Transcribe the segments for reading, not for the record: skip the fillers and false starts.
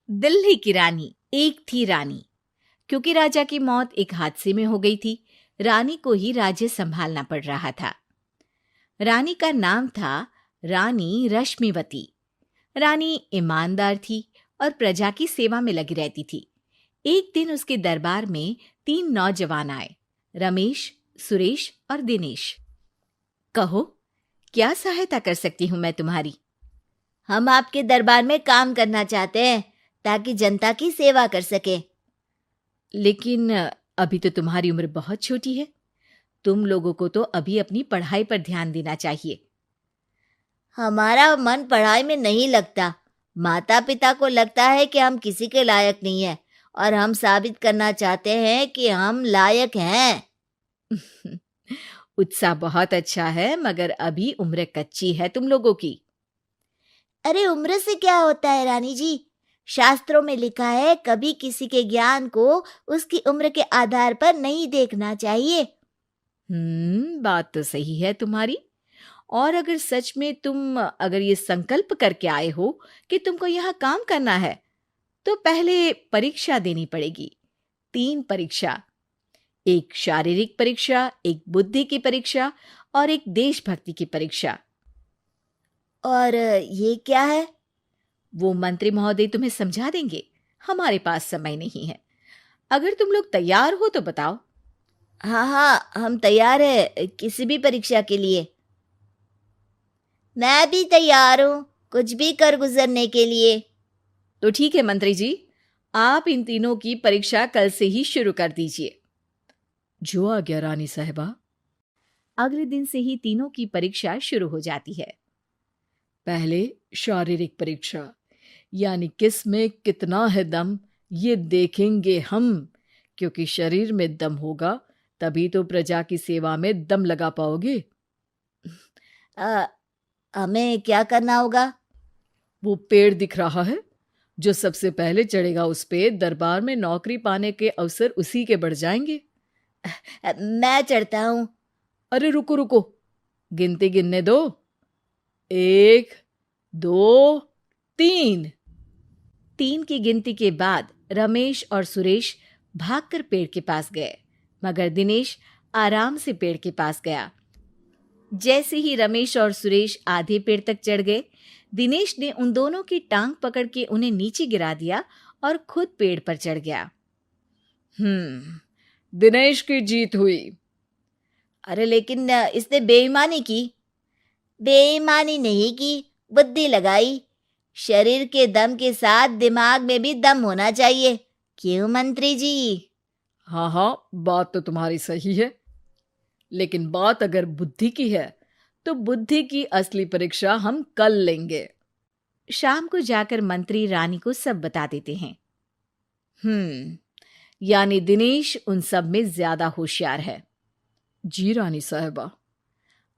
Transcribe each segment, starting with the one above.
दिल्ली की रानी। एक थी रानी। क्योंकि राजा की मौत एक हादसे में हो गई थी, रानी को ही राज्य संभालना पड़ रहा था। रानी का नाम था रानी रश्मिवती। रानी ईमानदार थी और प्रजा की सेवा में लगी रहती थी। एक दिन उसके दरबार में 3 नौजवान आए, रमेश, सुरेश और दिनेश। कहो, क्या सहायता कर सकती हूँ मैं तुम्हारी? हम आपके दरबार में काम करना चाहते हैं ताकि जनता की सेवा कर सके। लेकिन अभी तो तुम्हारी उम्र बहुत छोटी है। तुम लोगों को तो अभी अपनी पढ़ाई पर ध्यान देना चाहिए। हमारा मन पढ़ाई में नहीं लगता। माता पिता को लगता है कि हम किसी के लायक नहीं हैं और हम साबित करना चाहते हैं कि हम लायक हैं। उत्साह बहुत अच्छा है, मगर अभी उम्र कच्ची है तुम लोगों की। अरे उम्र से क्या होता है रानी जी? शास्त्रों में लिखा है कभी किसी के ज्ञान को उसकी उम्र के आधार पर नहीं देखना चाहिए। बात तो सही है तुम्हारी। और अगर सच में तुम अगर ये संकल्प करके आए हो कि तुमको यहाँ काम करना है, तो पहले परीक्षा देनी पड़ेगी। 3 परीक्षा, एक शारीरिक परीक्षा, एक बुद्धि की परीक्षा और एक देशभक्ति की परीक्षा। और ये क्या है? वो मंत्री महोदय तुम्हें समझा देंगे। हमारे पास समय नहीं है। अगर तुम लोग तैयार हो तो बताओ। हाँ हाँ, हम तैयार है किसी भी परीक्षा के लिए। मैं भी तैयार हूँ कुछ भी कर गुजरने के लिए। तो ठीक है मंत्री जी, आप इन तीनों की परीक्षा कल से ही शुरू कर दीजिए। जो आ गया रानी साहिबा। अगले दिन से ही तीनों की परीक्षा शुरू हो जाती है। पहले शारीरिक परीक्षा, यानी किस में कितना है दम, ये देखेंगे हम। क्योंकि शरीर में दम होगा तभी तो प्रजा की सेवा में दम लगा पाओगे। हमें क्या करना होगा? वो पेड़ दिख रहा है, जो सबसे पहले चढ़ेगा उस पे दरबार में नौकरी पाने के अवसर उसी के बढ़ जाएंगे। मैं चढ़ता हूँ। अरे रुको रुको, गिनती गिनने दो। 1, 2, 3। 3 की गिनती के बाद रमेश और सुरेश भागकर पेड़ के पास गए, मगर दिनेश आराम से पेड़ के पास गया। जैसे ही रमेश और सुरेश आधे पेड़ तक चढ़ गए, दिनेश ने उन दोनों की टांग पकड़ के उन्हें नीचे गिरा दिया और खुद पेड़ पर चढ़ गया। दिनेश की जीत हुई। अरे लेकिन इसने बेईमानी की। बेईमानी नहीं की, बुद्धि लगाई। शरीर के दम के साथ दिमाग में भी दम होना चाहिए। क्यों मंत्री जी? हाँ हाँ, बात तो तुम्हारी सही है, लेकिन बात अगर बुद्धि की है तो बुद्धि की असली परीक्षा हम कल लेंगे। शाम को जाकर मंत्री रानी को सब बता देते हैं। यानी दिनेश उन सब में ज्यादा होशियार है। जी रानी साहिबा।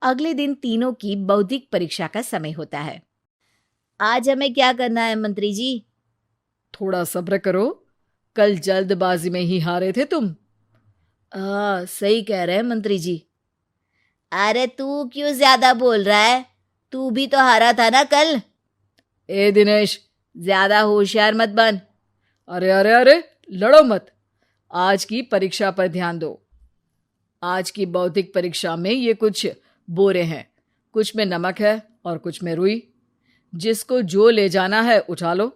अगले दिन तीनों की बौद्धिक परीक्षा का समय होता है। आज हमें क्या करना है मंत्री जी? थोड़ा सब्र करो, कल जल्दबाजी में ही हारे थे तुम। सही कह रहे हैं मंत्री जी। अरे तू क्यों ज्यादा बोल रहा है? तू भी तो हारा था ना कल। ए दिनेश, ज्यादा होशियार मत बन। अरे अरे अरे, लड़ो मत। आज की परीक्षा पर ध्यान दो। आज की बौद्धिक परीक्षा में ये कुछ बोरे हैं, कुछ में नमक है और कुछ में रुई। जिसको जो ले जाना है उठा लो।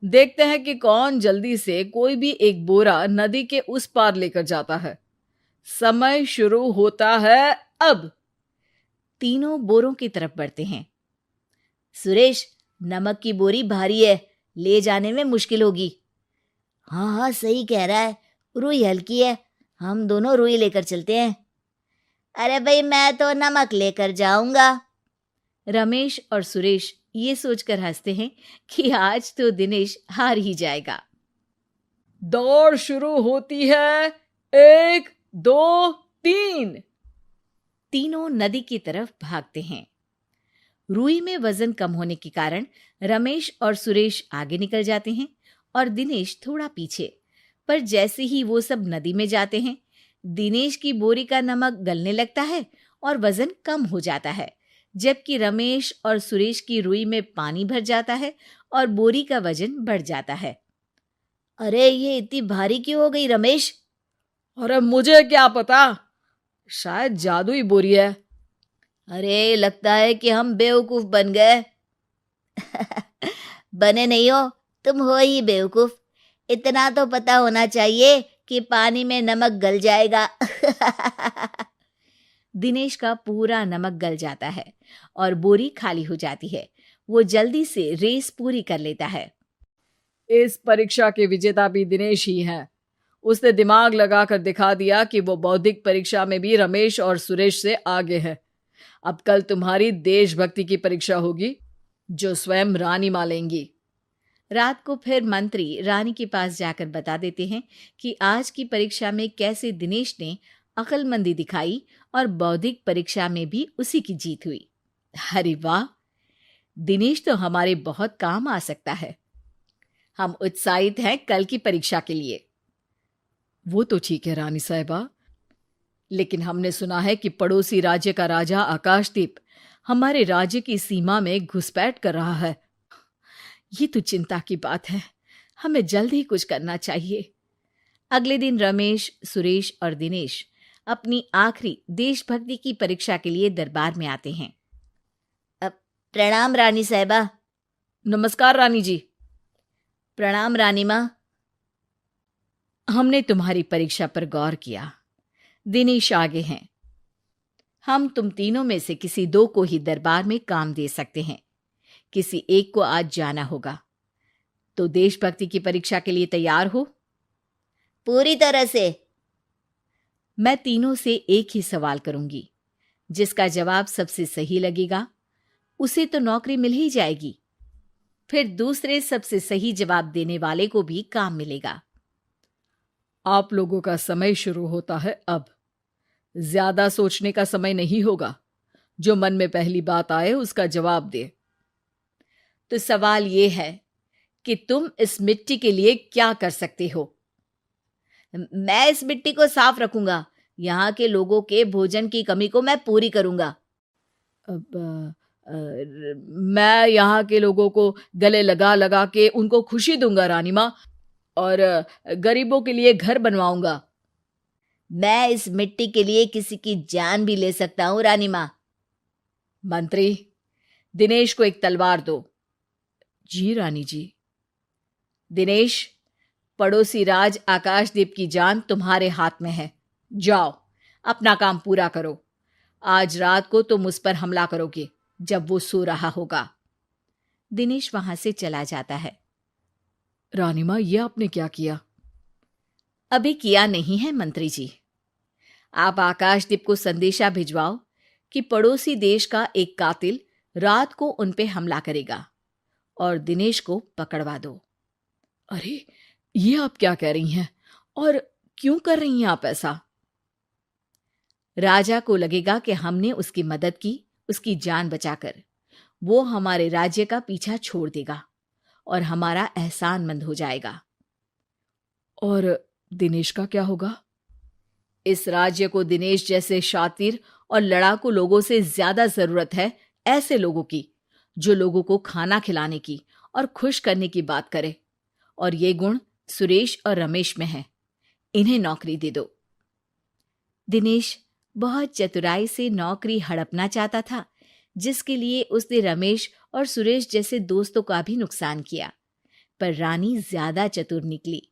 देखते हैं कि कौन जल्दी से कोई भी एक बोरा नदी के उस पार लेकर जाता है। समय शुरू होता है अब। तीनों बोरों की तरफ बढ़ते हैं। सुरेश, नमक की बोरी भारी है, ले जाने में मुश्किल होगी। हाँ हाँ, सही कह रहा है, रुई हल्की है, हम दोनों रुई लेकर चलते हैं। अरे भाई, मैं तो नमक लेकर जाऊंगा। रमेश और सुरेश ये सोचकर हंसते हैं कि आज तो दिनेश हार ही जाएगा। दौड़ शुरू होती है। 1, 2, 3। तीनों नदी की तरफ भागते हैं। रुई में वजन कम होने के कारण रमेश और सुरेश आगे निकल जाते हैं और दिनेश थोड़ा पीछे। पर जैसे ही वो सब नदी में जाते हैं, दिनेश की बोरी का नमक गलने लगता है और वजन कम हो जाता है, जबकि रमेश और सुरेश की रुई में पानी भर जाता है और बोरी का वजन बढ़ जाता है। अरे ये इतनी भारी क्यों हो गई रमेश? अरे मुझे क्या पता, शायद जादुई बोरी है। अरे लगता है कि हम बेवकूफ बन गए। बने नहीं हो, तुम हो ही बेवकूफ। इतना तो पता होना चाहिए कि पानी में नमक गल जाएगा। दिनेश का पूरा नमक गल जाता है और बोरी खाली हो जाती है। वो जल्दी से रेस पूरी कर लेता है। इस परीक्षा के विजेता भी दिनेश ही हैं। उसने दिमाग लगाकर दिखा दिया कि वो बौद्धिक परीक्षा में भी रमेश और सुरेश से आगे है। अब कल तुम्हारी देशभक्ति की परीक्षा होगी, जो स्वयं रानी मां लेंगी। रात को फिर मंत्री रानी के पास जाकर बता देते हैं कि आज की परीक्षा में कैसे दिनेश ने अक्लमंदी दिखाई और बौद्धिक परीक्षा में भी उसी की जीत हुई। अरे वाह, दिनेश तो हमारे बहुत काम आ सकता है। हम उत्साहित हैं कल की परीक्षा के लिए। वो तो ठीक है रानी साहिबा, लेकिन हमने सुना है कि पड़ोसी राज्य का राजा आकाशदीप हमारे राज्य की सीमा में घुसपैठ कर रहा है। ये तो चिंता की बात है। हमें जल्द ही कुछ करना चाहिए। अगले दिन रमेश, सुरेश और दिनेश अपनी आखिरी देशभक्ति की परीक्षा के लिए दरबार में आते हैं। प्रणाम रानी साहिबा। नमस्कार रानी जी। प्रणाम रानी माँ। हमने तुम्हारी परीक्षा पर गौर किया। दिनेश आगे हैं। हम तुम तीनों में से किसी दो को ही दरबार में काम दे सकते हैं। किसी एक को आज जाना होगा। तो देशभक्ति की परीक्षा के लिए तैयार हो? पूरी तरह से। मैं तीनों से एक ही सवाल करूंगी। जिसका जवाब सबसे सही लगेगा उसे तो नौकरी मिल ही जाएगी। फिर दूसरे सबसे सही जवाब देने वाले को भी काम मिलेगा। आप लोगों का समय शुरू होता है अब। ज्यादा सोचने का समय नहीं होगा। जो मन में पहली बात आए उसका जवाब दे। तो सवाल यह है कि तुम इस मिट्टी के लिए क्या कर सकते हो? मैं इस मिट्टी को साफ रखूंगा। यहाँ के लोगों के भोजन की कमी को मैं पूरी करूंगा। मैं यहाँ के लोगों को गले लगा लगा के उनको खुशी दूंगा रानी माँ, और गरीबों के लिए घर बनवाऊंगा। मैं इस मिट्टी के लिए किसी की जान भी ले सकता हूँ रानी माँ। मंत्री, दिनेश को एक तलवार दो। जी रानी जी। दिनेश, पड़ोसी राज आकाशदीप की जान तुम्हारे हाथ में है। जाओ, अपना काम पूरा करो। आज रात को तुम उस पर हमला करोगे जब वो सो रहा होगा। दिनेश वहां से चला जाता है। रानी माँ, ये आपने क्या किया? अभी किया नहीं है मंत्री जी। आप आकाशदीप को संदेशा भिजवाओ कि पड़ोसी देश का एक कातिल रात को उन पे हमला करेगा और दिनेश को पकड़वा दो। अरे, ये आप क्या कह रही हैं? और क्यों कर रही हैं आप ऐसा? राजा को लगेगा कि हमने उसकी मदद की, उसकी जान बचाकर। वो हमारे राज्य का पीछा छोड़ देगा और हमारा एहसानमंद हो जाएगा। और दिनेश का क्या होगा? इस राज्य को दिनेश जैसे शातिर और लड़ाकू लोगों से ज्यादा जरूरत है, ऐसे लोगों की जो लोगों को खाना खिलाने की और खुश करने की बात करे। और ये गुण सुरेश और रमेश में है। इन्हें नौकरी दे दो। दिनेश बहुत चतुराई से नौकरी हड़पना चाहता था, जिसके लिए उसने रमेश और सुरेश जैसे दोस्तों का भी नुकसान किया। पर रानी ज्यादा चतुर निकली।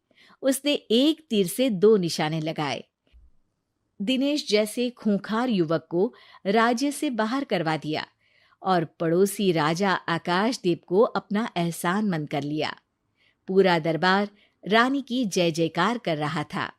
उसने एक तीर से दो निशाने लगाए। दिनेश जैसे खूंखार युवक को राज्य से बाहर करवा दिया और पड़ोसी राजा आकाशदीप को अपना एहसानमंद कर लिया। पूरा दरबार रानी की जय जयकार कर रहा था।